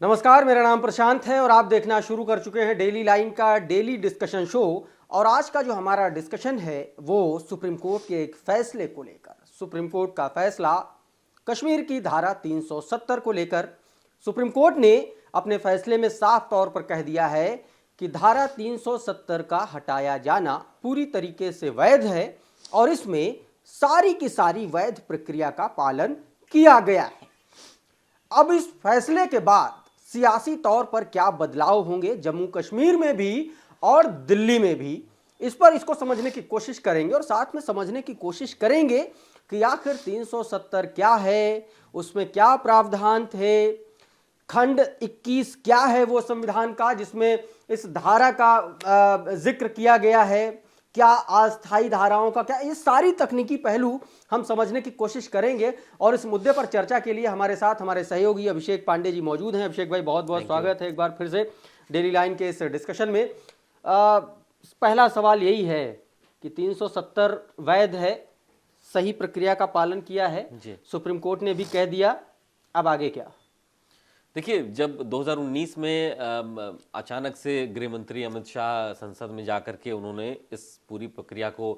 नमस्कार, मेरा नाम प्रशांत है और आप देखना शुरू कर चुके हैं डेली लाइन का डेली डिस्कशन शो। और आज का जो हमारा डिस्कशन है वो सुप्रीम कोर्ट के एक फैसले को लेकर। सुप्रीम कोर्ट का फैसला कश्मीर की धारा 370 को लेकर। सुप्रीम कोर्ट ने अपने फैसले में साफ तौर पर कह दिया है कि धारा 370 का हटाया जाना पूरी तरीके से वैध है और इसमें सारी की सारी वैध प्रक्रिया का पालन किया गया है। अब इस फैसले के बाद सियासी तौर पर क्या बदलाव होंगे जम्मू कश्मीर में भी और दिल्ली में भी, इस पर इसको समझने की कोशिश करेंगे और साथ में समझने की कोशिश करेंगे कि आखिर 370 क्या है, उसमें क्या प्रावधान थे, खंड 21 क्या है वो संविधान का जिसमें इस धारा का जिक्र किया गया है, क्या अस्थायी धाराओं का क्या, ये सारी तकनीकी पहलू हम समझने की कोशिश करेंगे। और इस मुद्दे पर चर्चा के लिए हमारे साथ हमारे सहयोगी अभिषेक पांडे जी मौजूद हैं। अभिषेक भाई, बहुत बहुत स्वागत है एक बार फिर से डेली लाइन के इस डिस्कशन में। पहला सवाल यही है कि 370 वैध है, सही प्रक्रिया का पालन किया है, सुप्रीम कोर्ट ने भी कह दिया, अब आगे क्या? देखिए, जब 2019 में अचानक से गृह मंत्री अमित शाह संसद में जाकर के उन्होंने इस पूरी प्रक्रिया को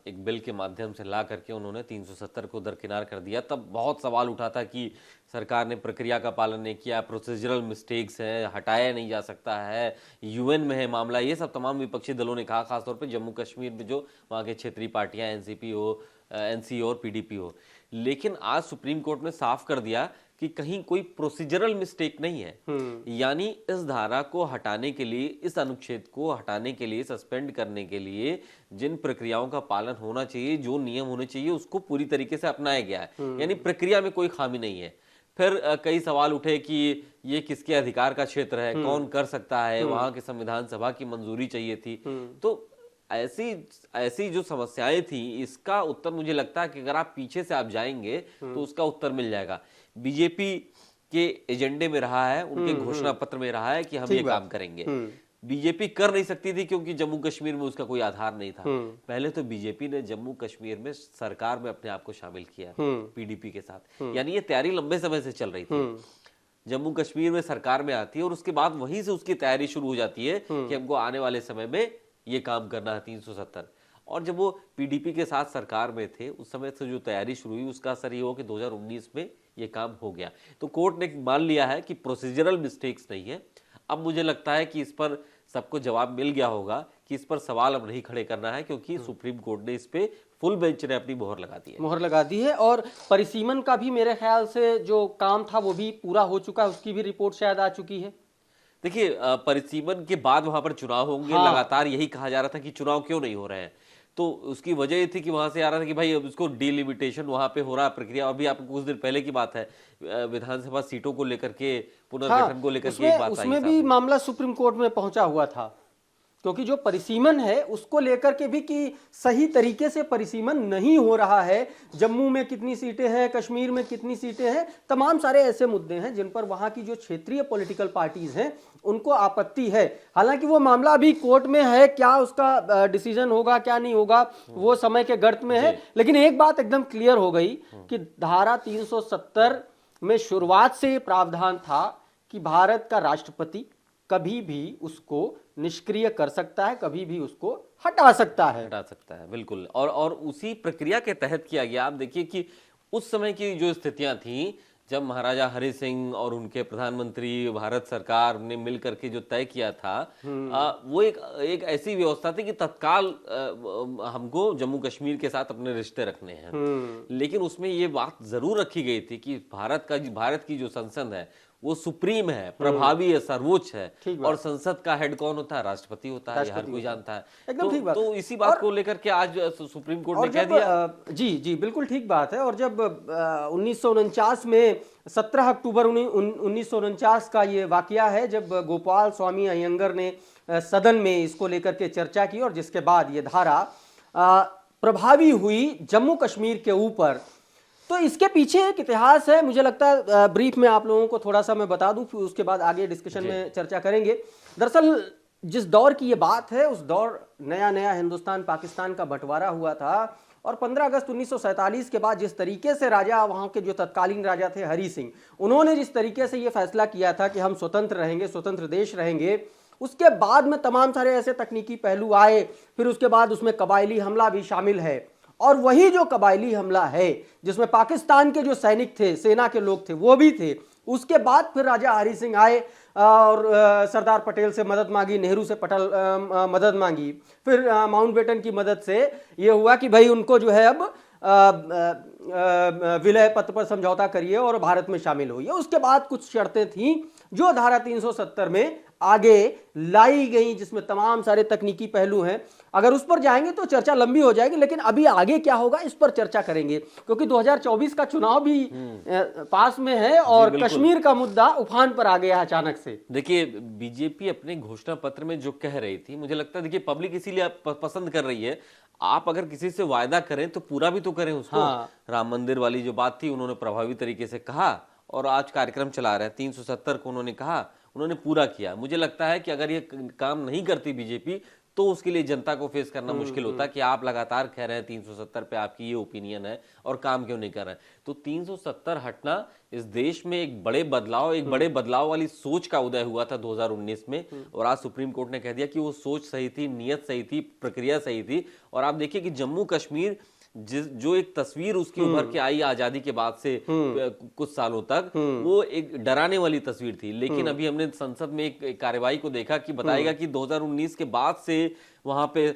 एक बिल के माध्यम से ला करके उन्होंने 370 को दरकिनार कर दिया, तब बहुत सवाल उठा था कि सरकार ने प्रक्रिया का पालन नहीं किया, प्रोसीजरल मिस्टेक्स हैं, हटाया नहीं जा सकता है, यूएन में है मामला, ये सब तमाम विपक्षी दलों ने कहा। खासतौर पे जम्मू कश्मीर में जो वहाँ के क्षेत्रीय पार्टियां एनसीपी हो, एनसी और पीडीपी हो। लेकिन आज सुप्रीम कोर्ट ने साफ कर दिया कि कहीं कोई प्रोसीजरल मिस्टेक नहीं है। यानी इस धारा को हटाने के लिए, इस अनुच्छेद को हटाने के लिए, सस्पेंड करने के लिए जिन प्रक्रियाओं का पालन होना चाहिए, जो नियम होने चाहिए, उसको पूरी तरीके से अपनाया गया है। यानी प्रक्रिया में कोई खामी नहीं है। फिर कई सवाल उठे कि ये किसके अधिकार का क्षेत्र है, कौन कर सकता है, वहां के संविधान सभा की मंजूरी चाहिए थी। तो ऐसी जो समस्याएं थी, इसका उत्तर मुझे लगता है कि अगर आप पीछे से आप जाएंगे तो उसका उत्तर मिल जाएगा। बीजेपी के एजेंडे में रहा है, उनके घोषणा पत्र में रहा है कि हम ये काम करेंगे। बीजेपी कर नहीं सकती थी क्योंकि जम्मू कश्मीर में उसका कोई आधार नहीं था। पहले तो बीजेपी ने जम्मू कश्मीर में सरकार में अपने आप को शामिल किया पीडीपी के साथ, यानी ये तैयारी लंबे समय से चल रही थी। जम्मू कश्मीर में सरकार में आती है और उसके बाद वहीं से उसकी तैयारी शुरू हो जाती है कि हमको आने वाले समय में ये काम करना है 370। और जब वो पीडीपी के साथ सरकार में थे, उस समय से जो तैयारी शुरू हुई उसका असर ये हो कि 2019 में ये काम हो गया। तो कोर्ट ने मान लिया है कि प्रोसीजरल मिस्टेक्स नहीं है। अब मुझे लगता है कि इस पर सबको जवाब मिल गया होगा कि इस पर सवाल अब नहीं खड़े करना है, क्योंकि सुप्रीम कोर्ट ने इस पे फुल बेंच ने अपनी मोहर लगा दी है। और परिसीमन का भी मेरे ख्याल से जो काम था वो भी पूरा हो चुका है, उसकी भी रिपोर्ट शायद आ चुकी है। देखिए, परिसीमन के बाद वहां पर चुनाव होंगे। लगातार यही कहा जा रहा था कि चुनाव क्यों नहीं हो रहे हैं, तो उसकी वजह ये थी कि वहां से आ रहा था कि भाई अब इसको डिलिमिटेशन वहां पे हो रहा है प्रक्रिया। अभी आपको कुछ दिन पहले की बात है, विधानसभा सीटों को लेकर के, पुनर्गठन को लेकर के एक बात आई, उसमें भी मामला सुप्रीम कोर्ट में पहुंचा हुआ था, क्योंकि जो परिसीमन है उसको लेकर के भी कि सही तरीके से परिसीमन नहीं हो रहा है, जम्मू में कितनी सीटें हैं, कश्मीर में कितनी सीटें हैं, तमाम सारे ऐसे मुद्दे हैं जिन पर वहां की जो क्षेत्रीय पॉलिटिकल पार्टीज हैं उनको आपत्ति है। हालांकि वो मामला अभी कोर्ट में है, क्या उसका डिसीजन होगा क्या नहीं होगा वो समय के गर्त में है। लेकिन एक बात एकदम क्लियर हो गई कि धारा 370 में शुरुआत से प्रावधान था कि भारत का राष्ट्रपति कभी भी उसको निष्क्रिय कर सकता है, कभी भी उसको हटा सकता है। बिल्कुल। और उसी प्रक्रिया के तहत किया गया। आप देखिए कि उस समय की जो स्थितियां थी, जब महाराजा हरि सिंह और उनके प्रधानमंत्री भारत सरकार ने मिलकर के जो तय किया था, वो एक ऐसी व्यवस्था थी कि तत्काल हमको जम्मू कश्मीर के साथ अपने रिश्ते रखने हैं। लेकिन उसमें ये बात जरूर रखी गई थी कि भारत की जो संसद है वो सुप्रीम है, प्रभावी है, सर्वोच्च है। और संसद का हेड कौन होता है? राष्ट्रपति होता है, हर कोई जानता है। एकदम ठीक बात। तो इसी बात को लेकर के आज सुप्रीम कोर्ट ने कह दिया। जी बिल्कुल ठीक बात है। और जब 1949 में 17 अक्टूबर 1949 का ये वाकया है, जब गोपाल स्वामी अयंगर ने सदन में इसको लेकर के चर्चा की और जिसके बाद ये धारा प्रभावी हुई जम्मू कश्मीर के ऊपर। तो इसके पीछे एक इतिहास है, मुझे लगता है ब्रीफ में आप लोगों को थोड़ा सा मैं बता दूं, फिर उसके बाद आगे डिस्कशन में चर्चा करेंगे। दरअसल जिस दौर की ये बात है, उस दौर नया नया हिंदुस्तान पाकिस्तान का बंटवारा हुआ था और 15 अगस्त 1947 के बाद जिस तरीके से राजा, वहां के जो तत्कालीन राजा थे हरि सिंह, उन्होंने जिस तरीके से यह फैसला किया था कि हम स्वतंत्र रहेंगे, स्वतंत्र देश रहेंगे, उसके बाद में तमाम सारे ऐसे तकनीकी पहलू आए। फिर उसके बाद उसमें कबायली हमला भी शामिल है, और वही जो कबायली हमला है जिसमें पाकिस्तान के जो सैनिक थे, सेना के लोग थे, वो भी थे। उसके बाद फिर राजा हरि सिंह आए और सरदार पटेल से मदद मांगी, नेहरू से मदद मांगी। फिर माउंटबेटन की मदद से ये हुआ कि भाई उनको जो है अब विलय पत्र पर समझौता करिए और भारत में शामिल होइए। उसके बाद कुछ शर्तें थीं जो धारा 370 में आगे लाई गई, जिसमें तमाम सारे तकनीकी पहलू हैं। अगर उस पर जाएंगे तो चर्चा लंबी हो जाएगी, लेकिन अभी आगे क्या होगा इस पर चर्चा करेंगे, क्योंकि 2024 का चुनाव भी पास में है और कश्मीर का मुद्दा उफान पर आ गया अचानक से। देखिए, बीजेपी अपने घोषणा पत्र में जो कह रही थी, मुझे लगता है देखिए पब्लिक इसीलिए पसंद कर रही है। आप अगर किसी से वायदा करें तो पूरा भी तो करें उसको। राम मंदिर वाली जो बात थी उन्होंने प्रभावी तरीके से कहा और आज कार्यक्रम चला रहे हैं। 370 को उन्होंने कहा, उन्होंने पूरा किया। मुझे लगता है कि अगर ये काम नहीं करती बीजेपी तो उसके लिए जनता को फेस करना मुश्किल होता कि आप लगातार कह रहे हैं 370 पे आपकी ये ओपिनियन है और काम क्यों नहीं कर रहे हैं। तो 370 हटना इस देश में एक बड़े बदलाव वाली सोच का उदय हुआ था 2019 में, और आज सुप्रीम कोर्ट ने कह दिया कि वो सोच सही थी, नियत सही थी, प्रक्रिया सही थी। और आप देखिए कि जम्मू कश्मीर जो एक तस्वीर उसकी उभर के आई आजादी के बाद से कुछ सालों तक, वो एक डराने वाली तस्वीर थी। लेकिन अभी हमने संसद में एक कार्यवाही को देखा कि बताएगा कि 2019 के बाद से वहां पे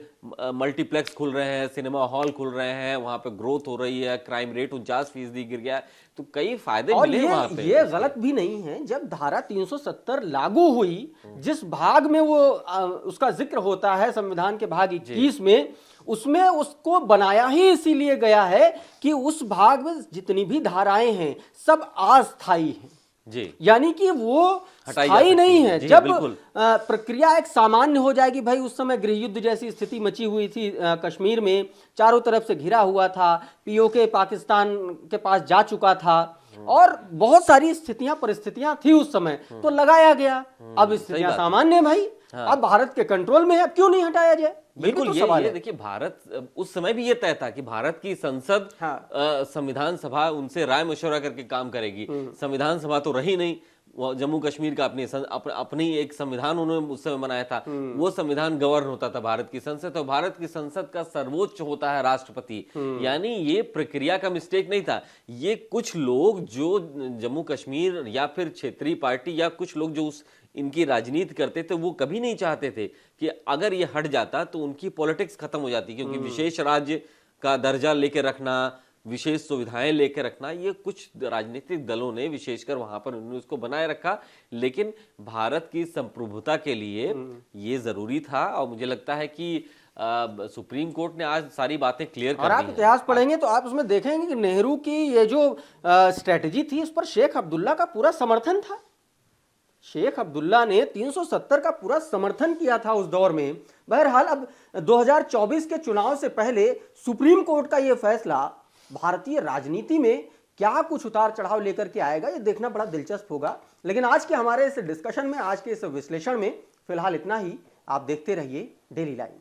मल्टीप्लेक्स खुल रहे हैं, सिनेमा हॉल खुल रहे हैं, वहां पे ग्रोथ हो रही है, क्राइम रेट 49% गिर गया है। तो कई फायदे मिले वहां पे। ये गलत भी नहीं है, जब धारा 370 लागू हुई, जिस भाग में वो उसका जिक्र होता है संविधान के भाग 21 में, उसमें उसको बनाया ही इसीलिए गया है कि उस भाग में जितनी भी धाराएं हैं सब अस्थायी हैं जी, यानी कि वो स्थायी नहीं है। जब प्रक्रिया एक सामान्य हो जाएगी, भाई उस समय गृह युद्ध जैसी स्थिति मची हुई थी कश्मीर में, चारों तरफ से घिरा हुआ था, पीओके पाकिस्तान के पास जा चुका था और बहुत सारी परिस्थितियां थी उस समय, तो लगाया गया। अब स्थितियां सामान्य है भाई, अब भारत के कंट्रोल में है, अब क्यों नहीं हटाया जाए? बिल्कुल ये देखिए, भारत उस समय भी ये तय था कि भारत की संसद संविधान सभा उनसे राय मशवरा करके काम करेगी। संविधान सभा तो रही नहीं, जम्मू कश्मीर का अपनी एक संविधान उन्होंने उस समय बनाया था। वो संविधान गवर्न होता था भारत की संसद, तो भारत की संसद का सर्वोच्च होता है राष्ट्रपति। यानी ये प्रक्रिया का मिस्टेक नहीं था। ये कुछ लोग जो जम्मू कश्मीर या फिर क्षेत्रीय पार्टी या कुछ लोग जो इनकी राजनीति करते थे, वो कभी नहीं चाहते थे कि अगर ये हट जाता तो उनकी पॉलिटिक्स खत्म हो जाती, क्योंकि विशेष राज्य का दर्जा लेके रखना, विशेष सुविधाएं लेके रखना, ये कुछ राजनीतिक दलों ने विशेषकर वहां पर उन्होंने उसको बनाए रखा। लेकिन भारत की संप्रभुता के लिए ये जरूरी था और मुझे लगता है कि सुप्रीम कोर्ट ने आज सारी बातें क्लियर कर दी। और आप इतिहास पढ़ेंगे तो आप उसमें देखेंगे कि नेहरू की ये जो स्ट्रेटजी थी, उस पर शेख अब्दुल्ला का पूरा समर्थन था। शेख अब्दुल्ला ने 370 का पूरा समर्थन किया था उस दौर में। बहरहाल अब 2024 के चुनाव से पहले सुप्रीम कोर्ट का यह फैसला भारतीय राजनीति में क्या कुछ उतार चढ़ाव लेकर के आएगा, यह देखना बड़ा दिलचस्प होगा। लेकिन आज के हमारे इस डिस्कशन में, आज के इस विश्लेषण में फिलहाल इतना ही। आप देखते रहिए डेली लाइन।